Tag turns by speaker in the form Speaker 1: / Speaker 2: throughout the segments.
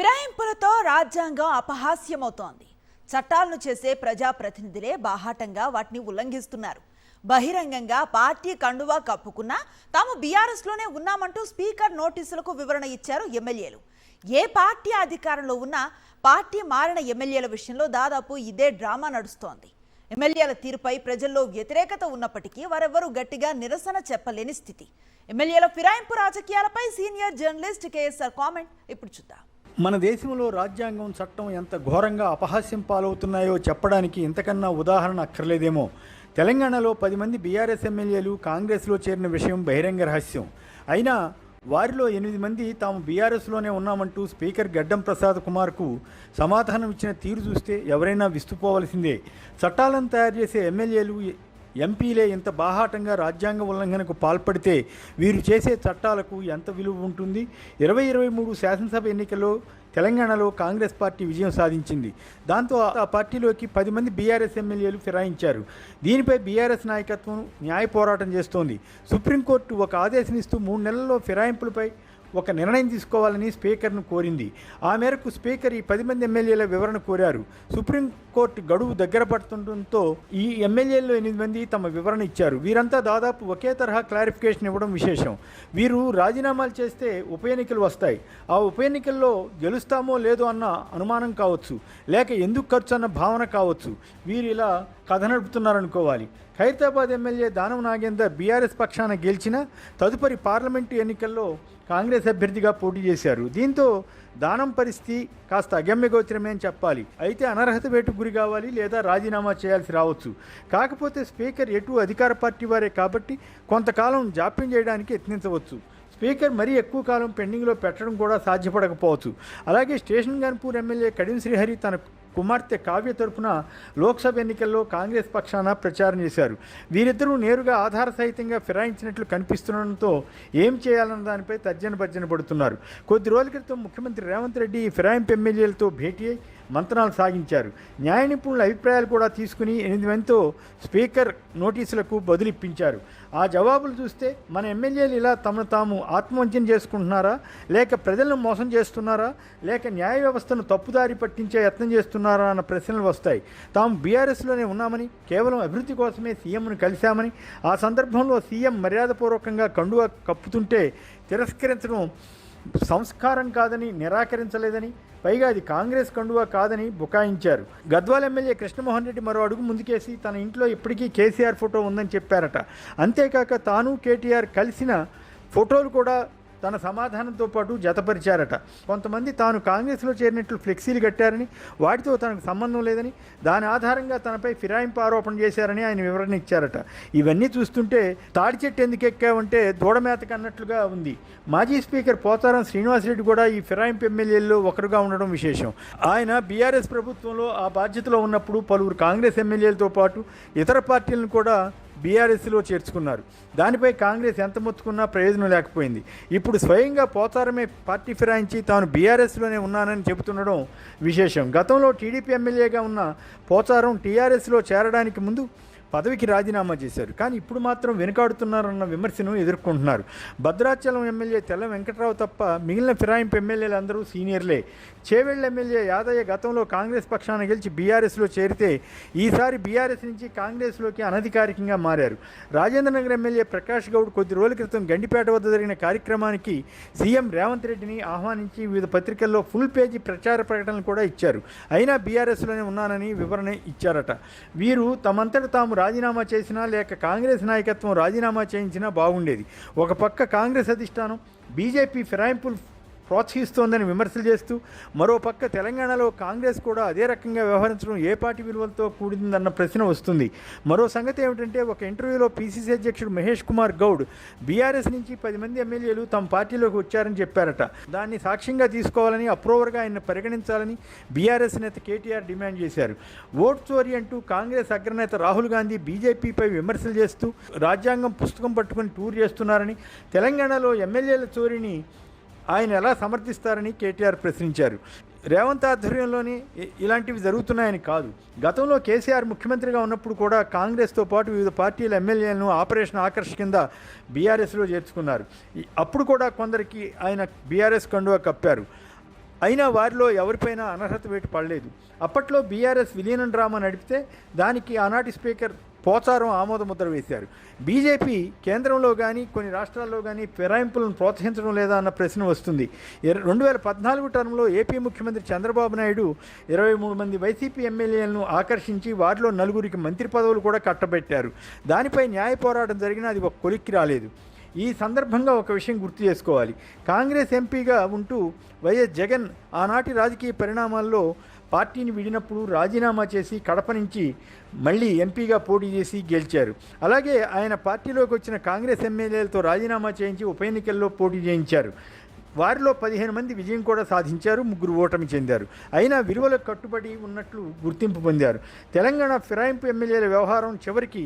Speaker 1: ఫిరాయింపులతో రాజ్యాంగం అపహాస్యమవుతోంది. చట్టాలను చేసే ప్రజాప్రతినిధులే బాహాటంగా వాటిని ఉల్లంఘిస్తున్నారు. బహిరంగంగా పార్టీ కండువా కప్పుకున్నా తాము బీఆర్ఎస్లోనే ఉన్నామంటూ స్పీకర్ నోటీసులకు వివరణ ఇచ్చారు ఎమ్మెల్యేలు. ఏ పార్టీ అధికారంలో ఉన్నా పార్టీ మారిన ఎమ్మెల్యేల విషయంలో దాదాపు ఇదే డ్రామా నడుస్తోంది. ఎమ్మెల్యేల తీరుపై ప్రజల్లో వ్యతిరేకత ఉన్నప్పటికీ వారెవ్వరూ గట్టిగా నిరసన చెప్పలేని స్థితి. ఎమ్మెల్యేల ఫిరాయింపు రాజకీయాలపై సీనియర్ జర్నలిస్ట్ కేఎస్ఆర్ కామెంట్ ఇప్పుడు చూద్దాం.
Speaker 2: మన దేశంలో రాజ్యాంగం చట్టం ఎంత ఘోరంగా అపహాస్యం పాలవుతున్నాయో చెప్పడానికి ఇంతకన్నా ఉదాహరణ అక్కర్లేదేమో. తెలంగాణలో 10 మంది బీఆర్ఎస్ ఎమ్మెల్యేలు కాంగ్రెస్లో చేరిన విషయం బహిరంగ రహస్యం. అయినా వారిలో 8 మంది తాము బీఆర్ఎస్లోనే ఉన్నామంటూ స్పీకర్ గడ్డం ప్రసాద్ కుమార్కు సమాధానం ఇచ్చిన తీరు చూస్తే ఎవరైనా విస్తుపోవలసిందే. చట్టాలను తయారు చేసే ఎమ్మెల్యేలు ఎంపీలే ఇంత బాహాటంగా రాజ్యాంగ ఉల్లంఘనకు పాల్పడితే వీరు చేసే చట్టాలకు ఎంత విలువ ఉంటుంది? 2023 శాసనసభ ఎన్నికల్లో తెలంగాణలో కాంగ్రెస్ పార్టీ విజయం సాధించింది. దాంతో ఆ పార్టీలోకి 10 మంది బీఆర్ఎస్ ఎమ్మెల్యేలు ఫిరాయించారు. దీనిపై బీఆర్ఎస్ నాయకత్వం న్యాయ పోరాటం చేస్తోంది. సుప్రీంకోర్టు ఒక ఆదేశం ఇస్తూ 3 నెలల్లో ఫిరాయింపులపై ఒక నిర్ణయం తీసుకోవాలని స్పీకర్ను కోరింది. ఆ మేరకు స్పీకర్ ఈ 10 మంది ఎమ్మెల్యేల వివరణ కోరారు. సుప్రీంకోర్టు గడువు దగ్గర పడుతుండటంతో ఈ ఎమ్మెల్యేల్లో 8 మంది తమ వివరణ ఇచ్చారు. వీరంతా దాదాపు ఒకే తరహా క్లారిఫికేషన్ ఇవ్వడం విశేషం. వీరు రాజీనామాలు చేస్తే ఉప ఎన్నికలు వస్తాయి. ఆ ఉప ఎన్నికల్లో గెలుస్తామో లేదో అన్న అనుమానం కావచ్చు, లేక ఎందుకు ఖర్చు అన్న భావన కావచ్చు. వీరు ఇలా కథ నడుపుతున్నారనుకోవాలి. ఖైరతాబాద్ ఎమ్మెల్యే దానం నాగేందర్ బీఆర్ఎస్ పక్షాన గెలిచిన తదుపరి పార్లమెంటు ఎన్నికల్లో కాంగ్రెస్ అభ్యర్థిగా పోటీ చేశారు. దీంతో దానం పరిస్థితి కాస్త అగమ్యగోచరమే అని చెప్పాలి. అయితే అనర్హత వేటుకు గురి కావాలి లేదా రాజీనామా చేయాల్సి రావచ్చు. కాకపోతే స్పీకర్ ఎటు అధికార పార్టీ వారే కాబట్టి కొంతకాలం జాప్యం చేయడానికి యత్నించవచ్చు. స్పీకర్ మరీ ఎక్కువ కాలం పెండింగ్లో పెట్టడం కూడా సాధ్యపడకపోవచ్చు. అలాగే స్టేషన్ గన్పూర్ ఎమ్మెల్యే కడియం శ్రీహరి తన కుమార్తె కావ్య తరపున లోక్సభ ఎన్నికల్లో కాంగ్రెస్ పక్షాన ప్రచారం చేశారు. వీరిద్దరూ నేరుగా ఆధార సహితంగా ఫిరాయించినట్లు కనిపిస్తుండటంతో ఏం చేయాలన్న దానిపై తర్జన భర్జన పడుతున్నారు. కొద్ది రోజుల క్రితం ముఖ్యమంత్రి రేవంత్ రెడ్డి ఈ ఫిరాయింపు ఎమ్మెల్యేలతో భేటీ అయి మంతనాలు సాగించారు. న్యాయ నిపుణుల అభిప్రాయాలు కూడా తీసుకుని 8 మందితో స్పీకర్ నోటీసులకు బదులిప్పించారు. ఆ జవాబులు చూస్తే మన ఎమ్మెల్యేలు ఇలా తమను తాము ఆత్మవంచన చేసుకుంటున్నారా, లేక ప్రజలను మోసం చేస్తున్నారా, లేక న్యాయ వ్యవస్థను తప్పుదారి పట్టించే యత్నం చేస్తున్నారా అన్న ప్రశ్నలు వస్తాయి. తాము బీఆర్ఎస్లోనే ఉన్నామని, కేవలం అభివృద్ధి కోసమే సీఎంను కలిశామని, ఆ సందర్భంలో సీఎం మర్యాదపూర్వకంగా కండువా కప్పుతుంటే తిరస్కరించడం సంస్కారం కాదని, నిరాకరించలేదని, పైగా అది కాంగ్రెస్ కండువా కాదని బుకాయించారు. గద్వాల్ ఎమ్మెల్యే కృష్ణమోహన్ రెడ్డి మరో అడుగు ముందుకేసి తన ఇంట్లో ఇప్పటికీ కేసీఆర్ ఫోటో ఉందని చెప్పారట. అంతేకాక తాను కేటీఆర్ కలిసిన ఫోటోలు కూడా తన సమాధానంతో పాటు జతపరిచారట. కొంతమంది తాను కాంగ్రెస్లో చేరినట్లు ఫ్లెక్సీలు కట్టారని, వాటితో తనకు సంబంధం లేదని, దాని ఆధారంగా తనపై ఫిరాయింపు ఆరోపణ చేశారని ఆయన వివరణ ఇచ్చారట. ఇవన్నీ చూస్తుంటే తాడి చెట్టు ఎందుకు ఎక్కావంటే దూడమేతకు అన్నట్లుగా ఉంది. మాజీ స్పీకర్ పోచారం శ్రీనివాసరెడ్డి కూడా ఈ ఫిరాయింపు ఎమ్మెల్యేల్లో ఒకరుగా ఉండడం విశేషం. ఆయన బీఆర్ఎస్ ప్రభుత్వంలో ఆ బాధ్యతలో ఉన్నప్పుడు పలువురు కాంగ్రెస్ ఎమ్మెల్యేలతో పాటు ఇతర పార్టీలను కూడా బీఆర్ఎస్లో చేర్చుకున్నారు. దానిపై కాంగ్రెస్ ఎంత మొత్తుకున్నా ప్రయోజనం లేకపోయింది. ఇప్పుడు స్వయంగా పోచారమే పార్టీ ఫిరాయించి తాను బీఆర్ఎస్లోనే ఉన్నానని చెబుతుండడం విశేషం. గతంలో టీడీపీ ఎమ్మెల్యేగా ఉన్న పోచారం టీఆర్ఎస్లో చేరడానికి ముందు పదవికి రాజీనామా చేశారు. కానీ ఇప్పుడు మాత్రం వెనుకాడుతున్నారన్న విమర్శను ఎదుర్కొంటున్నారు. భద్రాచలం ఎమ్మెల్యే తెల్ల వెంకట్రావు తప్ప మిగిలిన ఫిరాయింపు ఎమ్మెల్యేలు అందరూ సీనియర్లే. చేవెళ్ల ఎమ్మెల్యే యాదయ్య గతంలో కాంగ్రెస్ పక్షాన గెలిచి బీఆర్ఎస్లో చేరితే ఈసారి బీఆర్ఎస్ నుంచి కాంగ్రెస్లోకి అనధికారికంగా మారారు. రాజేంద్రనగర్ ఎమ్మెల్యే ప్రకాష్ గౌడ్ కొద్ది రోజుల క్రితం గండిపేట వద్ద జరిగిన కార్యక్రమానికి సీఎం రేవంత్ రెడ్డిని ఆహ్వానించి వివిధ పత్రికల్లో ఫుల్ పేజీ ప్రచార ప్రకటనలు కూడా ఇచ్చారు. అయినా బీఆర్ఎస్లోనే ఉన్నానని వివరణ ఇచ్చారట. వీరు తమంతట తాము రాజీనామా చేసినా లేక కాంగ్రెస్ నాయకత్వం రాజీనామా చేయించినా బాగుండేది. ఒక పక్క కాంగ్రెస్ అధిష్టానం బీజేపీ ఫిరాయింపులు ప్రోత్సహిస్తోందని విమర్శలు చేస్తూ, మరో పక్క తెలంగాణలో కాంగ్రెస్ కూడా అదే రకంగా వ్యవహరించడం ఏ పార్టీ విలువలతో కూడిందన్న ప్రశ్న వస్తుంది. మరో సంగతి ఏమిటంటే ఒక ఇంటర్వ్యూలో పీసీసీ అధ్యక్షుడు మహేష్ కుమార్ గౌడ్ బీఆర్ఎస్ నుంచి 10 మంది ఎమ్మెల్యేలు తమ పార్టీలోకి వచ్చారని చెప్పారట. దాన్ని సాక్ష్యంగా తీసుకోవాలని, అప్రూవర్గా ఆయన పరిగణించాలని బీఆర్ఎస్ నేత కేటీఆర్ డిమాండ్ చేశారు. ఓట్ చోరీ అంటూ కాంగ్రెస్ అగ్రనేత రాహుల్ గాంధీ బీజేపీపై విమర్శలు చేస్తూ రాజ్యాంగం పుస్తకం పట్టుకుని టూర్ చేస్తున్నారని, తెలంగాణలో ఎమ్మెల్యేల చోరీని ఆయన ఎలా సమర్థిస్తారని కేటీఆర్ ప్రశ్నించారు. రేవంత్ ఆధ్వర్యంలోనే ఇలాంటివి జరుగుతున్నాయని కాదు. గతంలో కేసీఆర్ ముఖ్యమంత్రిగా ఉన్నప్పుడు కూడా కాంగ్రెస్తో పాటు వివిధ పార్టీల ఎమ్మెల్యేలను ఆపరేషన్ ఆకర్ష్ కింద బీఆర్ఎస్లో చేర్చుకున్నారు. అప్పుడు కూడా కొందరికి ఆయన బీఆర్ఎస్ కండువా కప్పారు. అయినా వారిలో ఎవరిపైనా అనర్హత వేటు పడలేదు. అప్పట్లో బీఆర్ఎస్ విలీనం డ్రామా నడిపితే దానికి ఆనాటి స్పీకర్ పోచారం ఆమోదముద్ర వేశారు. బీజేపీ కేంద్రంలో కానీ కొన్ని రాష్ట్రాల్లో కానీ ఫిరాయింపులను ప్రోత్సహించడం లేదా అన్న ప్రశ్న వస్తుంది. 2014 టర్మ్లో ఏపీ ముఖ్యమంత్రి చంద్రబాబు నాయుడు 23 మంది వైసీపీ ఎమ్మెల్యేలను ఆకర్షించి వారిలో 4 మంత్రి పదవులు కూడా కట్టబెట్టారు. దానిపై న్యాయ పోరాటం జరిగినా అది ఒక కొలిక్కి రాలేదు. ఈ సందర్భంగా ఒక విషయం గుర్తు చేసుకోవాలి. కాంగ్రెస్ ఎంపీగా ఉంటూ వైఎస్ జగన్ ఆనాటి రాజకీయ పరిణామాల్లో పార్టీని విడినప్పుడు రాజీనామా చేసి కడప నుంచి మళ్ళీ ఎంపీగా పోటీ చేసి గెలిచారు. అలాగే ఆయన పార్టీలోకి వచ్చిన కాంగ్రెస్ ఎమ్మెల్యేలతో రాజీనామా చేయించి ఉప ఎన్నికల్లో పోటీ చేయించారు. వారిలో 15 మంది విజయం కూడా సాధించారు, 3 ఓటమి చెందారు. అయినా విలువలకు కట్టుబడి ఉన్నట్లు గుర్తింపు పొందారు. తెలంగాణ ఫిరాయింపు ఎమ్మెల్యేల వ్యవహారం చివరికి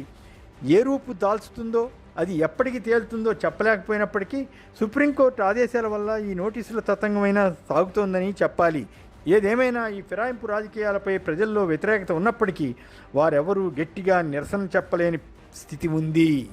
Speaker 2: ఏ రూపు దాల్చుతుందో, అది ఎప్పటికి తేలుతుందో చెప్పలేకపోయినప్పటికీ సుప్రీంకోర్టు ఆదేశాల వల్ల ఈ నోటీసుల తతంగమైనా సాగుతోందని చెప్పాలి. ఏదేమైనా ఈ ఫిరాయింపు రాజకీయాలపై ప్రజల్లో వ్యతిరేకత ఉన్నప్పటికీ వారెవరూ గట్టిగా నిరసన చెప్పలేని స్థితి ఉంది.